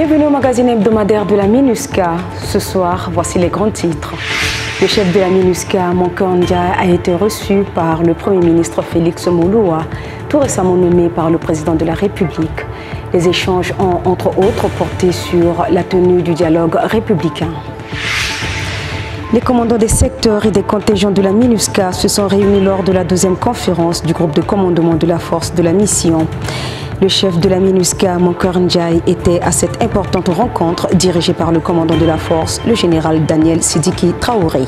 Bienvenue au magazine hebdomadaire de la MINUSCA. Ce soir, voici les grands titres. Le chef de la MINUSCA, Moncur Ndiaye, a été reçu par le Premier ministre Félix Mouloua, tout récemment nommé par le président de la République. Les échanges ont, entre autres, porté sur la tenue du dialogue républicain. Les commandants des secteurs et des contingents de la MINUSCA se sont réunis lors de la deuxième conférence du groupe de commandement de la force de la mission. Le chef de la MINUSCA, Moncur Ndiaye, était à cette importante rencontre dirigée par le commandant de la force, le général Daniel Sidiki Traoré.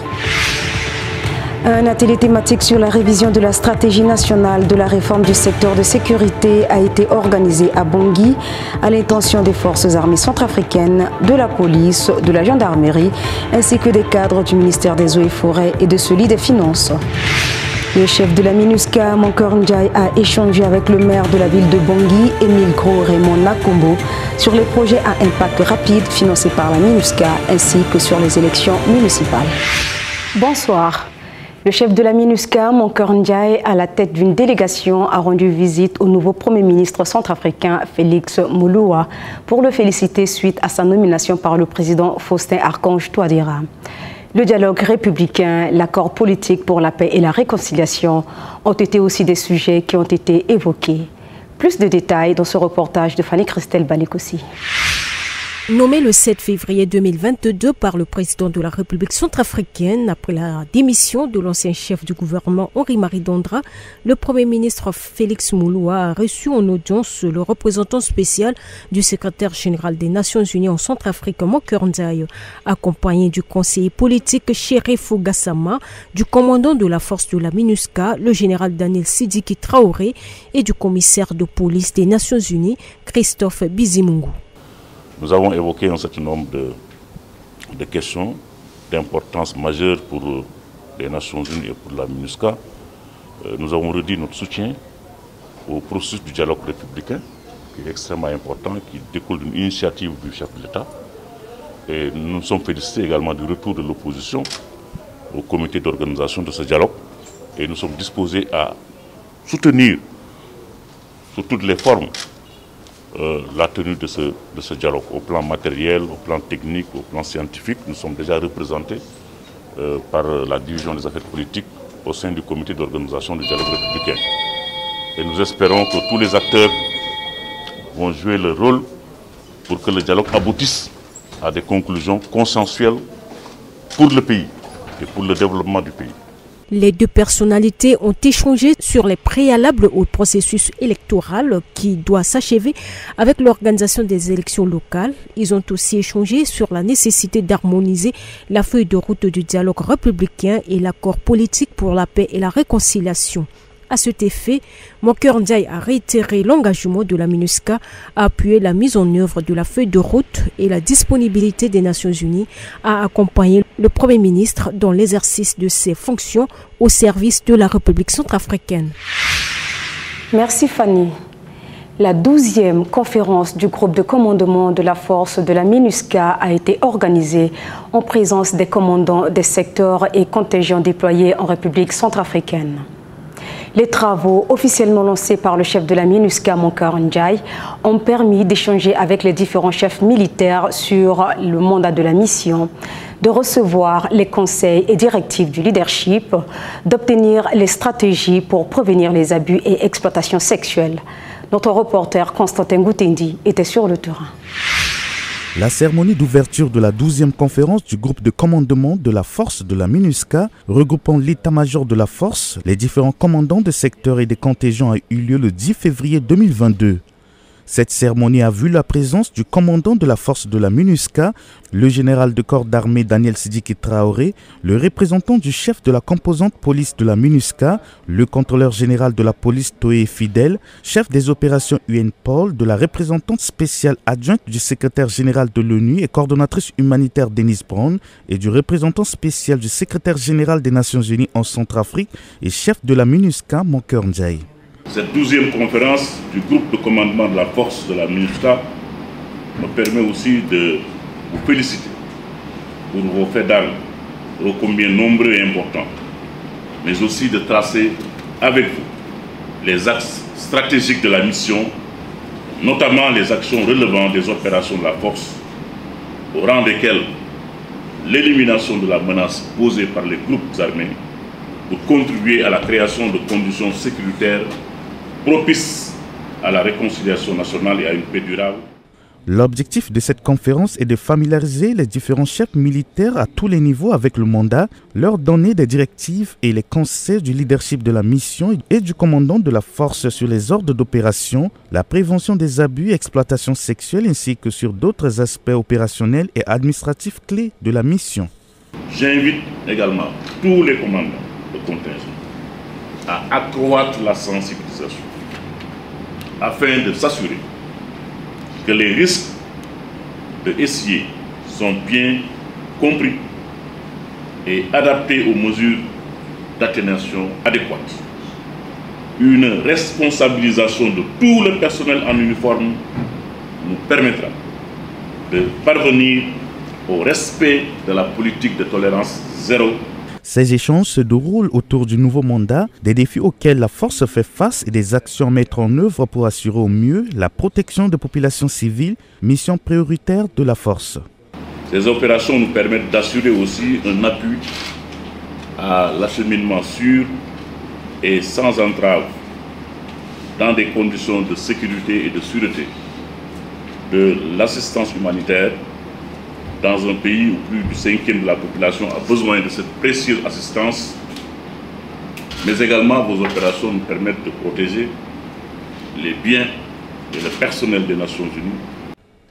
Un atelier thématique sur la révision de la stratégie nationale de la réforme du secteur de sécurité a été organisé à Bangui à l'intention des forces armées centrafricaines, de la police, de la gendarmerie ainsi que des cadres du ministère des Eaux et Forêts et de celui des Finances. Le chef de la MINUSCA, Moncur Ndiaye, a échangé avec le maire de la ville de Bangui, Émile Gros Raymond Nakombo, sur les projets à impact rapide financés par la MINUSCA ainsi que sur les élections municipales. Bonsoir. Le chef de la MINUSCA, Moncur Ndiaye, à la tête d'une délégation, a rendu visite au nouveau Premier ministre centrafricain Félix Mouloua pour le féliciter suite à sa nomination par le président Faustin Archange Touadéra. Le dialogue républicain, l'accord politique pour la paix et la réconciliation ont été aussi des sujets qui ont été évoqués. Plus de détails dans ce reportage de Fanny-Christelle Balikossi. Nommé le 7 février 2022 par le président de la République centrafricaine après la démission de l'ancien chef du gouvernement Henri-Marie Dandra, le Premier ministre Félix Mouloua a reçu en audience le représentant spécial du secrétaire général des Nations Unies en Centrafrique, Moncur Ndiaye, accompagné du conseiller politique Chérifou Gassama, du commandant de la force de la MINUSCA, le général Daniel Sidiki Traoré, et du commissaire de police des Nations Unies, Christophe Bizimungu. Nous avons évoqué un certain nombre de questions d'importance majeure pour les Nations Unies et pour la MINUSCA. Nous avons redit notre soutien au processus du dialogue républicain, qui est extrêmement important, qui découle d'une initiative du chef de l'État. Et nous nous sommes félicités également du retour de l'opposition au comité d'organisation de ce dialogue. Et nous sommes disposés à soutenir sous toutes les formes la tenue de ce dialogue, au plan matériel, au plan technique, au plan scientifique. Nous sommes déjà représentés par la division des affaires politiques au sein du comité d'organisation du dialogue républicain. Et nous espérons que tous les acteurs vont jouer leur rôle pour que le dialogue aboutisse à des conclusions consensuelles pour le pays et pour le développement du pays. Les deux personnalités ont échangé sur les préalables au processus électoral qui doit s'achever avec l'organisation des élections locales. Ils ont aussi échangé sur la nécessité d'harmoniser la feuille de route du dialogue républicain et l'accord politique pour la paix et la réconciliation. À cet effet, Moncur Ndiaye a réitéré l'engagement de la MINUSCA à appuyer la mise en œuvre de la feuille de route et la disponibilité des Nations Unies à accompagner le Premier ministre dans l'exercice de ses fonctions au service de la République centrafricaine. Merci Fanny. La 12e conférence du groupe de commandement de la force de la MINUSCA a été organisée en présence des commandants des secteurs et contingents déployés en République centrafricaine. Les travaux officiellement lancés par le chef de la MINUSCA, Moncur Ndiaye, ont permis d'échanger avec les différents chefs militaires sur le mandat de la mission, de recevoir les conseils et directives du leadership, d'obtenir les stratégies pour prévenir les abus et exploitations sexuelles. Notre reporter Constantin Goutendi était sur le terrain. La cérémonie d'ouverture de la 12e conférence du groupe de commandement de la force de la MINUSCA, regroupant l'état-major de la force, les différents commandants de secteurs et des contingents a eu lieu le 10 février 2022. Cette cérémonie a vu la présence du commandant de la force de la MINUSCA, le général de corps d'armée Daniel Sidiki Traoré, le représentant du chef de la composante police de la MINUSCA, le contrôleur général de la police Toé Fidel, chef des opérations UNPOL, de la représentante spéciale adjointe du secrétaire général de l'ONU et coordonnatrice humanitaire Denise Brown et du représentant spécial du secrétaire général des Nations Unies en Centrafrique et chef de la MINUSCA, Moncur Ndiaye. Cette 12e conférence du groupe de commandement de la force de la MINUSCA me permet aussi de vous féliciter pour vos faits d'armes, ô combien nombreux et importants, mais aussi de tracer avec vous les axes stratégiques de la mission notamment les actions relevant des opérations de la force, au rang desquelles l'élimination de la menace posée par les groupes armés, pour contribuer à la création de conditions sécuritaires propices à la réconciliation nationale et à une paix durable. L'objectif de cette conférence est de familiariser les différents chefs militaires à tous les niveaux avec le mandat, leur donner des directives et les conseils du leadership de la mission et du commandant de la force sur les ordres d'opération, la prévention des abus et exploitations sexuelles ainsi que sur d'autres aspects opérationnels et administratifs clés de la mission. J'invite également tous les commandants de contingent à accroître la sensibilisation afin de s'assurer que les risques de SIE sont bien compris et adaptés aux mesures d'atténuation adéquates. Une responsabilisation de tout le personnel en uniforme nous permettra de parvenir au respect de la politique de tolérance zéro. Ces échanges se déroulent autour du nouveau mandat, des défis auxquels la force fait face et des actions à mettre en œuvre pour assurer au mieux la protection des populations civiles, mission prioritaire de la force. Ces opérations nous permettent d'assurer aussi un appui à l'acheminement sûr et sans entrave dans des conditions de sécurité et de sûreté de l'assistance humanitaire dans un pays où plus du 5e de la population a besoin de cette précieuse assistance, mais également vos opérations nous permettent de protéger les biens et le personnel des Nations Unies.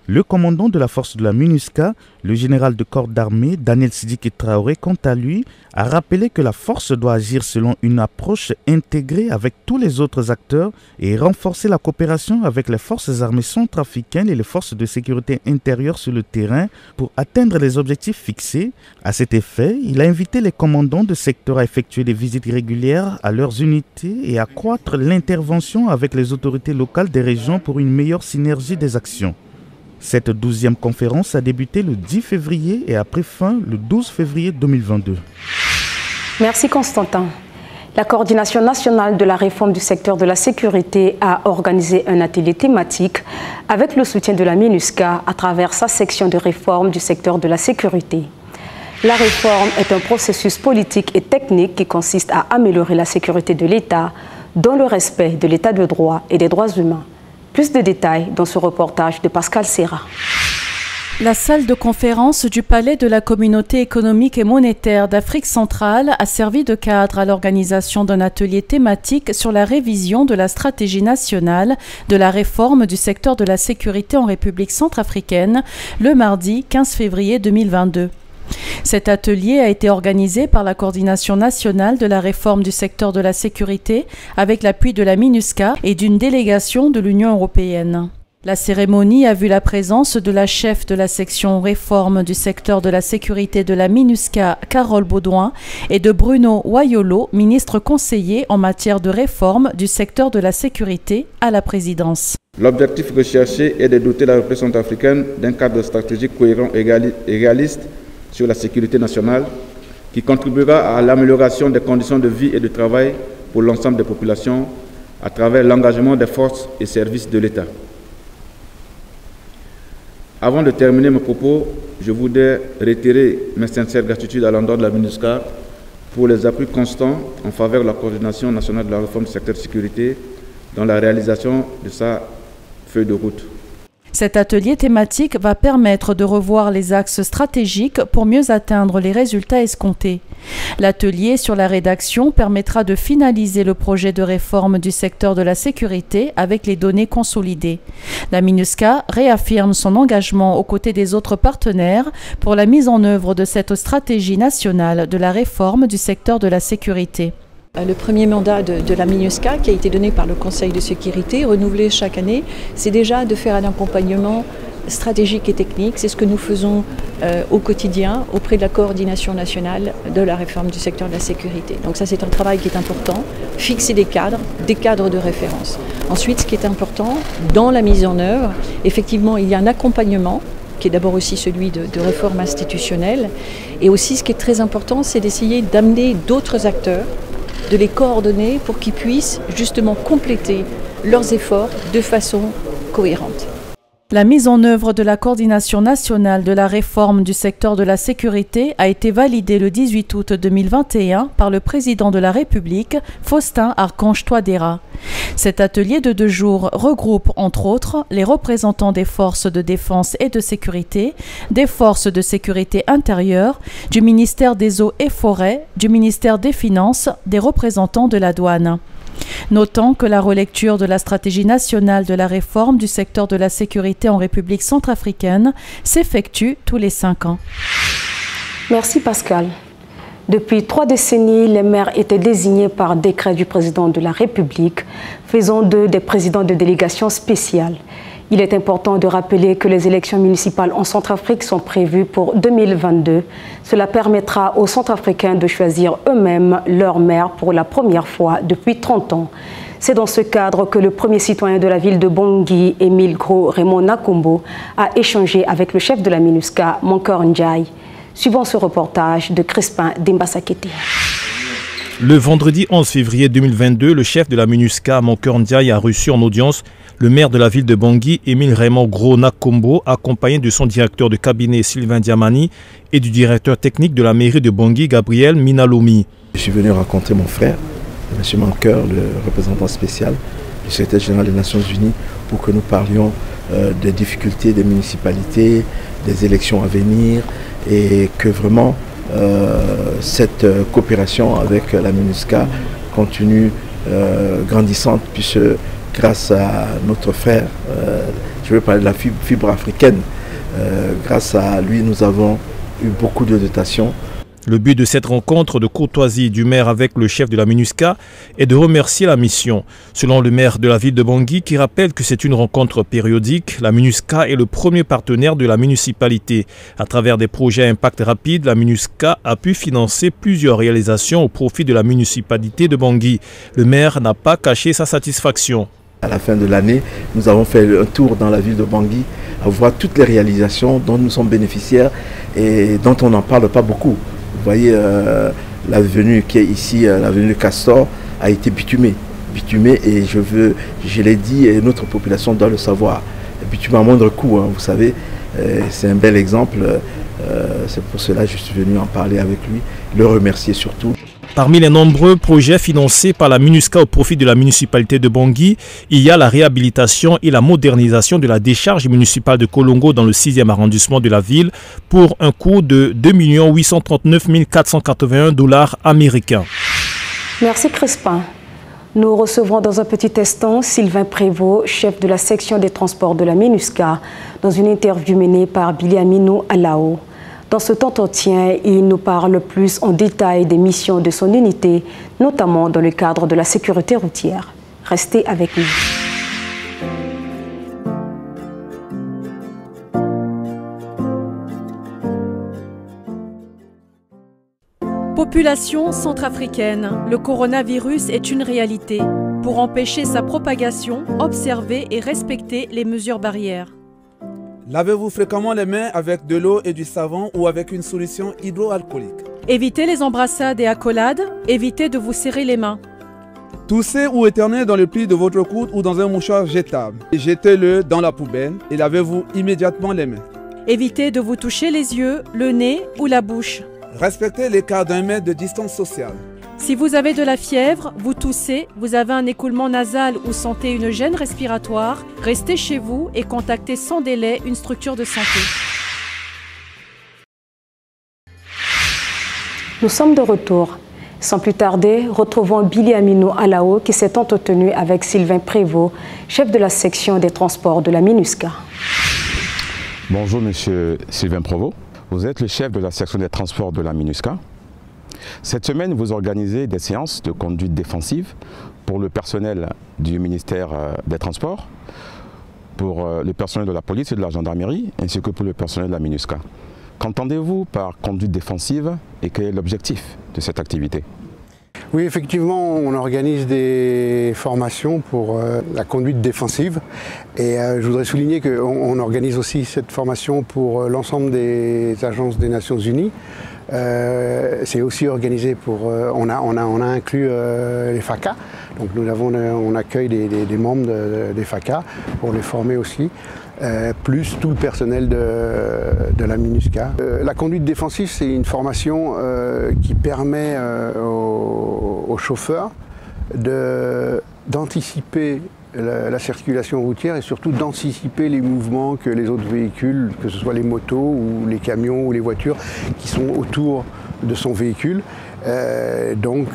Le commandant de la force de la MINUSCA, le général de corps d'armée Daniel Sidiki Traoré, quant à lui, a rappelé que la force doit agir selon une approche intégrée avec tous les autres acteurs et renforcer la coopération avec les forces armées centrafricaines et les forces de sécurité intérieure sur le terrain pour atteindre les objectifs fixés. À cet effet, il a invité les commandants de secteur à effectuer des visites régulières à leurs unités et à accroître l'intervention avec les autorités locales des régions pour une meilleure synergie des actions. Cette 12e conférence a débuté le 10 février et a pris fin le 12 février 2022. Merci Constantin. La Coordination nationale de la réforme du secteur de la sécurité a organisé un atelier thématique avec le soutien de la MINUSCA à travers sa section de réforme du secteur de la sécurité. La réforme est un processus politique et technique qui consiste à améliorer la sécurité de l'État dans le respect de l'État de droit et des droits humains. Plus de détails dans ce reportage de Pascal Serra. La salle de conférence du Palais de la Communauté économique et monétaire d'Afrique centrale a servi de cadre à l'organisation d'un atelier thématique sur la révision de la stratégie nationale de la réforme du secteur de la sécurité en République centrafricaine le mardi 15 février 2022. Cet atelier a été organisé par la Coordination nationale de la réforme du secteur de la sécurité avec l'appui de la MINUSCA et d'une délégation de l'Union européenne. La cérémonie a vu la présence de la chef de la section réforme du secteur de la sécurité de la MINUSCA, Carole Baudouin, et de Bruno Wayolo, ministre conseiller en matière de réforme du secteur de la sécurité à la présidence. L'objectif recherché est de doter la République centrafricaine d'un cadre stratégique cohérent et réaliste sur la sécurité nationale qui contribuera à l'amélioration des conditions de vie et de travail pour l'ensemble des populations à travers l'engagement des forces et services de l'État. Avant de terminer mes propos, je voudrais réitérer mes sincères gratitudes à l'endroit de la MINUSCA pour les appuis constants en faveur de la Coordination nationale de la réforme du secteur de sécurité dans la réalisation de sa feuille de route. Cet atelier thématique va permettre de revoir les axes stratégiques pour mieux atteindre les résultats escomptés. L'atelier sur la rédaction permettra de finaliser le projet de réforme du secteur de la sécurité avec les données consolidées. La MINUSCA réaffirme son engagement aux côtés des autres partenaires pour la mise en œuvre de cette stratégie nationale de la réforme du secteur de la sécurité. Le premier mandat de la MINUSCA qui a été donné par le Conseil de sécurité, renouvelé chaque année, c'est déjà de faire un accompagnement stratégique et technique. C'est ce que nous faisons au quotidien auprès de la coordination nationale de la réforme du secteur de la sécurité. Donc ça, c'est un travail qui est important, fixer des cadres de référence. Ensuite, ce qui est important, dans la mise en œuvre, effectivement, il y a un accompagnement qui est d'abord aussi celui de réforme institutionnelle. Et aussi, ce qui est très important, c'est d'essayer d'amener d'autres acteurs, de les coordonner pour qu'ils puissent justement compléter leurs efforts de façon cohérente. La mise en œuvre de la coordination nationale de la réforme du secteur de la sécurité a été validée le 18 août 2021 par le président de la République, Faustin Archange Touadéra. Cet atelier de 2 jours regroupe, entre autres, les représentants des forces de défense et de sécurité, des forces de sécurité intérieure, du ministère des Eaux et Forêts, du ministère des Finances, des représentants de la douane. Notons que la relecture de la stratégie nationale de la réforme du secteur de la sécurité en République centrafricaine s'effectue tous les 5 ans. Merci Pascal. Depuis 3 décennies, les maires étaient désignés par décret du président de la République, faisant d'eux des présidents de délégations spéciales. Il est important de rappeler que les élections municipales en Centrafrique sont prévues pour 2022. Cela permettra aux Centrafricains de choisir eux-mêmes leur maire pour la première fois depuis 30 ans. C'est dans ce cadre que le premier citoyen de la ville de Bangui, Émile Gros Raymond Nakombo, a échangé avec le chef de la MINUSCA, Mankeur Ndiaye. Suivant ce reportage de Crispin Dimbasakete. Le vendredi 11 février 2022, le chef de la MINUSCA, Mankeur Ndiaye, a reçu en audience le maire de la ville de Bangui, Émile Raymond Gros Nakombo, accompagné de son directeur de cabinet Sylvain Diamani et du directeur technique de la mairie de Bangui, Gabriel Minalomi. Je suis venu rencontrer mon frère, M. Mankeur, le représentant spécial du secrétaire général des Nations Unies, pour que nous parlions des difficultés des municipalités, des élections à venir, et que vraiment cette coopération avec la MINUSCA continue grandissante, puisque grâce à notre frère, je veux parler de la fibre africaine, grâce à lui nous avons eu beaucoup de dotations. Le but de cette rencontre de courtoisie du maire avec le chef de la MINUSCA est de remercier la mission. Selon le maire de la ville de Bangui, qui rappelle que c'est une rencontre périodique, la MINUSCA est le premier partenaire de la municipalité. À travers des projets à impact rapide, la MINUSCA a pu financer plusieurs réalisations au profit de la municipalité de Bangui. Le maire n'a pas caché sa satisfaction. À la fin de l'année, nous avons fait un tour dans la ville de Bangui à voir toutes les réalisations dont nous sommes bénéficiaires et dont on n'en parle pas beaucoup. Vous voyez, l'avenue qui est ici, l'avenue de Castor, a été bitumée. Et je l'ai dit, et notre population doit le savoir. Bitumée à moindre coût, hein, vous savez, c'est un bel exemple. C'est pour cela que je suis venu en parler avec lui, le remercier surtout. Parmi les nombreux projets financés par la MINUSCA au profit de la municipalité de Bangui, il y a la réhabilitation et la modernisation de la décharge municipale de Kolongo dans le 6e arrondissement de la ville pour un coût de 2 839 481 $ américains. Merci Crispin. Nous recevrons dans un petit instant Sylvain Prévost, chef de la section des transports de la MINUSCA, dans une interview menée par Billy Aminou Alao. Dans cet entretien, il nous parle plus en détail des missions de son unité, notamment dans le cadre de la sécurité routière. Restez avec nous. Population centrafricaine, le coronavirus est une réalité. Pour empêcher sa propagation, observez et respectez les mesures barrières. Lavez-vous fréquemment les mains avec de l'eau et du savon ou avec une solution hydroalcoolique. Évitez les embrassades et accolades, évitez de vous serrer les mains. Toussez ou éternez dans le pli de votre coude ou dans un mouchoir jetable. Jetez-le dans la poubelle et lavez-vous immédiatement les mains. Évitez de vous toucher les yeux, le nez ou la bouche. Respectez l'écart d'1 mètre de distance sociale. Si vous avez de la fièvre, vous toussez, vous avez un écoulement nasal ou sentez une gêne respiratoire, restez chez vous et contactez sans délai une structure de santé. Nous sommes de retour. Sans plus tarder, retrouvons Billy Aminou Alao qui s'est entretenu avec Sylvain Prévost, chef de la section des transports de la MINUSCA. Bonjour Monsieur Sylvain Prévost, vous êtes le chef de la section des transports de la MINUSCA. Cette semaine, vous organisez des séances de conduite défensive pour le personnel du ministère des Transports, pour le personnel de la police et de la gendarmerie, ainsi que pour le personnel de la MINUSCA. Qu'entendez-vous par conduite défensive et quel est l'objectif de cette activité? Oui, effectivement, on organise des formations pour la conduite défensive. Et je voudrais souligner qu'on organise aussi cette formation pour l'ensemble des agences des Nations Unies. C'est aussi organisé pour... on a inclus les FACA. Donc on accueille des membres des FACA pour les former aussi. Plus tout le personnel de la MINUSCA. La conduite défensive, c'est une formation qui permet aux chauffeurs d'anticiper la circulation routière et surtout d'anticiper les mouvements que les autres véhicules, que ce soit les motos ou les camions ou les voitures qui sont autour de son véhicule. Donc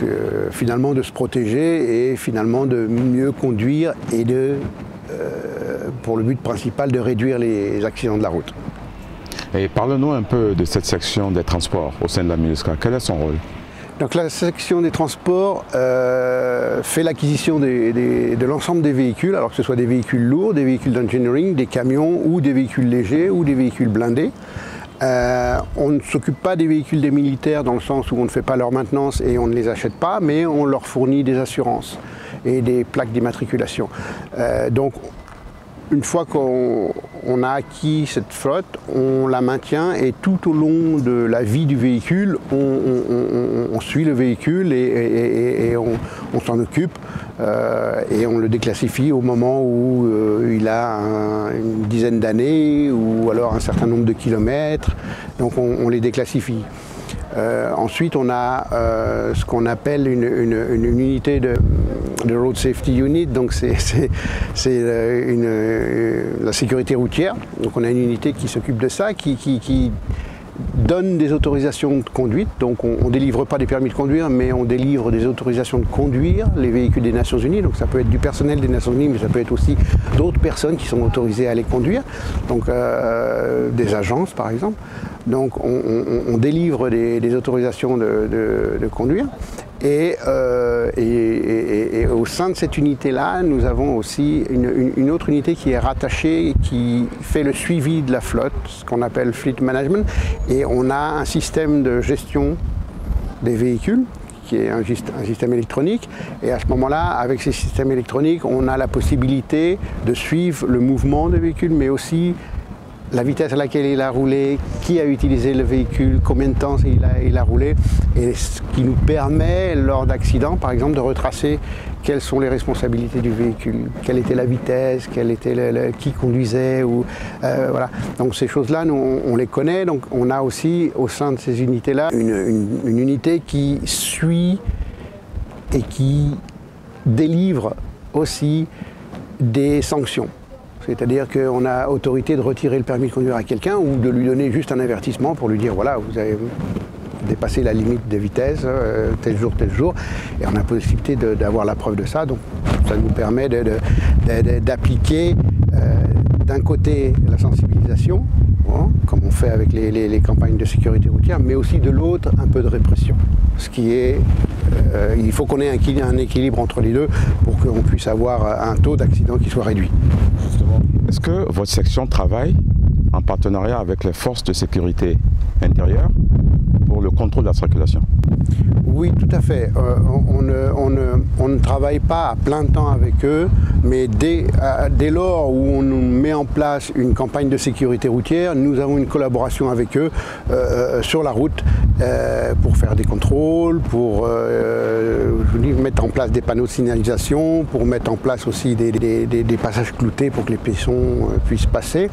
finalement de se protéger et finalement de mieux conduire et pour le but principal de réduire les accidents de la route. Et parle-nous un peu de cette section des transports au sein de la MINUSCA. Quel est son rôle? Donc la section des transports fait l'acquisition de l'ensemble des véhicules, alors que ce soit des véhicules lourds, des véhicules d'engineering, des camions ou des véhicules légers ou des véhicules blindés. On ne s'occupe pas des véhicules des militaires dans le sens où on ne fait pas leur maintenance et on ne les achète pas, mais on leur fournit des assurances et des plaques d'immatriculation. Donc une fois qu'on a acquis cette flotte, on la maintient et tout au long de la vie du véhicule, on suit le véhicule et on s'en occupe et on le déclassifie au moment où il a une dizaine d'années ou alors un certain nombre de kilomètres. Donc on les déclassifie. Ensuite, on a ce qu'on appelle une unité de Road Safety Unit, donc c'est la sécurité routière. Donc on a une unité qui s'occupe de ça, qui donne des autorisations de conduite. Donc on ne délivre pas des permis de conduire, mais on délivre des autorisations de conduire les véhicules des Nations Unies. Donc ça peut être du personnel des Nations Unies, mais ça peut être aussi d'autres personnes qui sont autorisées à les conduire. Donc des agences par exemple. Donc on délivre des autorisations de conduire. Et au sein de cette unité-là, nous avons aussi une autre unité qui est rattachée et qui fait le suivi de la flotte, ce qu'on appelle Fleet Management. Et on a un système de gestion des véhicules, qui est un système électronique. Et à ce moment-là, avec ces systèmes électroniques, on a la possibilité de suivre le mouvement des véhicules, mais aussi la vitesse à laquelle il a roulé, qui a utilisé le véhicule, combien de temps il a roulé, et ce qui nous permet, lors d'accidents, par exemple, de retracer quelles sont les responsabilités du véhicule, quelle était la vitesse, qui conduisait, ou voilà. Donc ces choses-là, nous, on les connaît, donc on a aussi, au sein de ces unités-là, une unité qui suit et qui délivre aussi des sanctions. C'est-à-dire qu'on a autorité de retirer le permis de conduire à quelqu'un ou de lui donner juste un avertissement pour lui dire voilà, vous avez dépassé la limite de vitesse, tel jour, et on a la possibilité d'avoir la preuve de ça. Donc ça nous permet d'appliquer d'un côté la sensibilisation, comme on fait avec les campagnes de sécurité routière, mais aussi de l'autre un peu de répression. Ce qui est, il faut qu'on ait un équilibre entre les deux pour qu'on puisse avoir un taux d'accident qui soit réduit. Est-ce que votre section travaille en partenariat avec les forces de sécurité intérieure pour le contrôle de la circulation? Oui, tout à fait. On ne travaille pas à plein temps avec eux, mais dès lors où on met en place une campagne de sécurité routière, nous avons une collaboration avec eux sur la route pour faire des contrôles, pour mettre en place des panneaux de signalisation, pour mettre en place aussi des passages cloutés pour que les piétons puissent passer.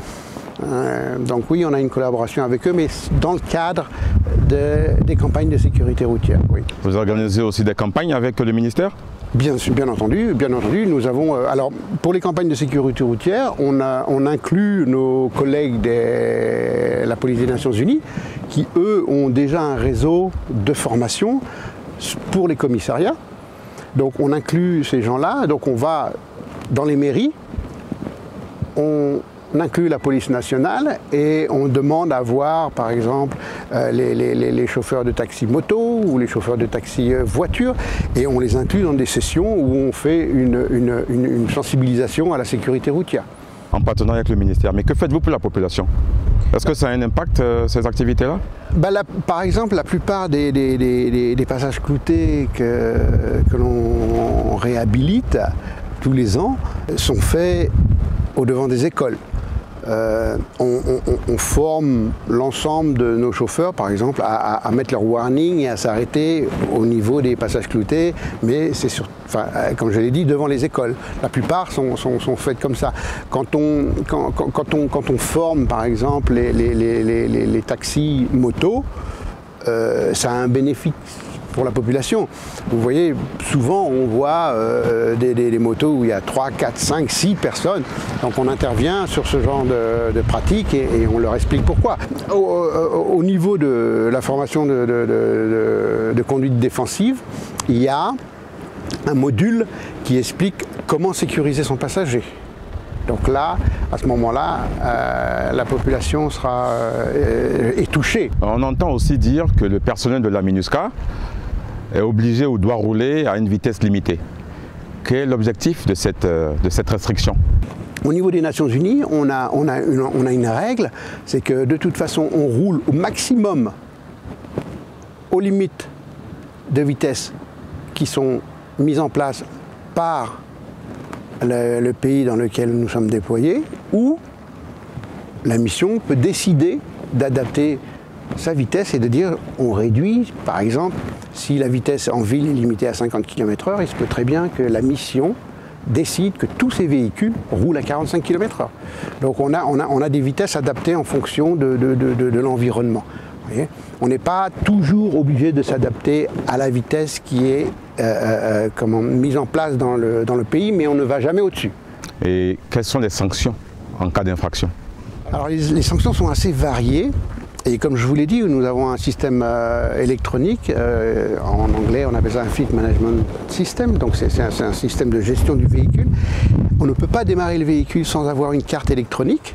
Donc oui, on a une collaboration avec eux, mais dans le cadre des campagnes de sécurité routière. Oui. Vous organisez aussi des campagnes avec le ministère? Bien entendu, nous avons... alors, pour les campagnes de sécurité routière, on inclut nos collègues de la police des Nations Unies, qui eux ont déjà un réseau de formation pour les commissariats. Donc on inclut ces gens-là, donc on va dans les mairies, on inclut la police nationale et on demande à voir par exemple les chauffeurs de taxi moto ou les chauffeurs de taxi voiture, et on les inclut dans des sessions où on fait une sensibilisation à la sécurité routière. En partenariat avec le ministère, mais que faites-vous pour la population? Est-ce que ça a un impact, ces activités-là? Par exemple, la plupart des passages cloutés que l'on réhabilite tous les ans sont faits au-devant des écoles. On forme l'ensemble de nos chauffeurs, par exemple, à mettre leur warning et à s'arrêter au niveau des passages cloutés, mais c'est comme je l'ai dit, devant les écoles. La plupart sont faites comme ça. Quand on forme, par exemple, les taxis motos, ça a un bénéfice pour la population. Vous voyez, souvent on voit des motos où il y a 3, 4, 5, 6 personnes. Donc on intervient sur ce genre de pratique et on leur explique pourquoi. Au niveau de la formation de conduite défensive, il y a un module qui explique comment sécuriser son passager. Donc là, à ce moment-là, la population est touchée. On entend aussi dire que le personnel de la MINUSCA est obligé ou doit rouler à une vitesse limitée. Quel est l'objectif de cette restriction? Au niveau des Nations Unies, on a une règle, c'est que de toute façon, on roule au maximum aux limites de vitesse qui sont mises en place par le pays dans lequel nous sommes déployés, ou la mission peut décider d'adapter sa vitesse et de dire on réduit, par exemple, si la vitesse en ville est limitée à 50 km/h, il se peut très bien que la mission décide que tous ces véhicules roulent à 45 km/h. Donc on a des vitesses adaptées en fonction de l'environnement. On n'est pas toujours obligé de s'adapter à la vitesse qui est mise en place dans le pays, mais on ne va jamais au-dessus. Et quelles sont les sanctions en cas d'infraction? Alors les sanctions sont assez variées. Et comme je vous l'ai dit, nous avons un système électronique, en anglais on appelle ça un Fleet Management System, donc c'est un système de gestion du véhicule. On ne peut pas démarrer le véhicule sans avoir une carte électronique.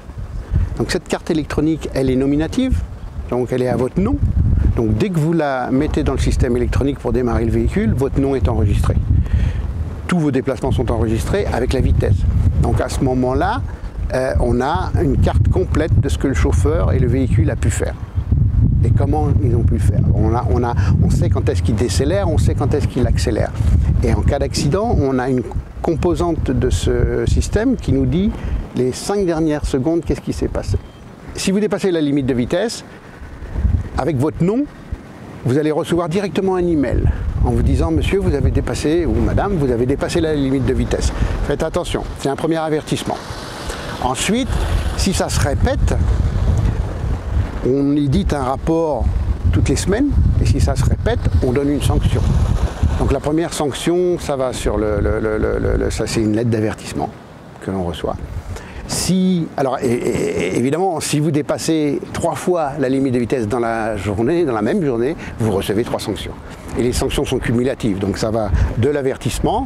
Donc cette carte électronique, elle est nominative, donc elle est à votre nom. Donc dès que vous la mettez dans le système électronique pour démarrer le véhicule, votre nom est enregistré. Tous vos déplacements sont enregistrés avec la vitesse. Donc à ce moment-là, on a une carte complète de ce que le chauffeur et le véhicule a pu faire. Et comment ils ont pu le faire. On sait quand est-ce qu'il décélère, on sait quand est-ce qu'il accélère. Et en cas d'accident, on a une composante de ce système qui nous dit les 5 dernières secondes, qu'est-ce qui s'est passé. Si vous dépassez la limite de vitesse, avec votre nom, vous allez recevoir directement un email en vous disant « Monsieur, vous avez dépassé, ou Madame, vous avez dépassé la limite de vitesse. » Faites attention, c'est un premier avertissement. Ensuite, si ça se répète, on édite un rapport toutes les semaines, et si ça se répète, on donne une sanction. Donc la première sanction, ça va sur ça c'est une lettre d'avertissement que l'on reçoit. Alors évidemment, si vous dépassez 3 fois la limite de vitesse dans la même journée, vous recevez 3 sanctions. Et les sanctions sont cumulatives, donc ça va de l'avertissement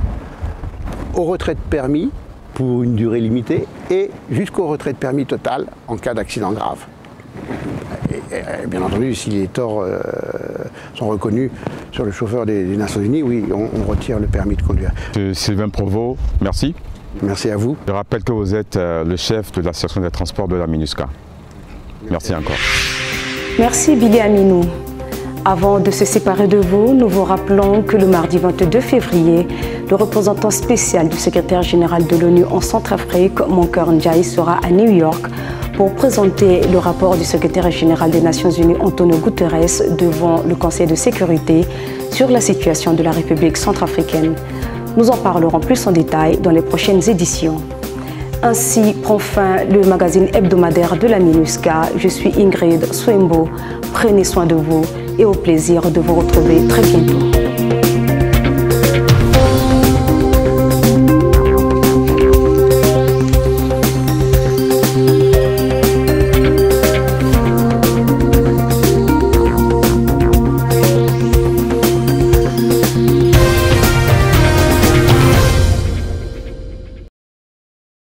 au retrait de permis pour une durée limitée et jusqu'au retrait de permis total en cas d'accident grave. Et bien entendu, si les torts sont reconnus sur le chauffeur des Nations Unies, oui, on retire le permis de conduire. Sylvain Provost, merci. Merci à vous. Je rappelle que vous êtes le chef de la section des transports de la MINUSCA. Merci encore. Merci Billy Aminou. Avant de se séparer de vous, nous vous rappelons que le mardi 22 février, le représentant spécial du secrétaire général de l'ONU en Centrafrique, Moncur Ndiaye, sera à New York pour présenter le rapport du secrétaire général des Nations Unies, Antonio Guterres, devant le Conseil de sécurité sur la situation de la République centrafricaine. Nous en parlerons plus en détail dans les prochaines éditions. Ainsi prend fin le magazine hebdomadaire de la MINUSCA. Je suis Ingrid Swembo. Prenez soin de vous et au plaisir de vous retrouver très bientôt.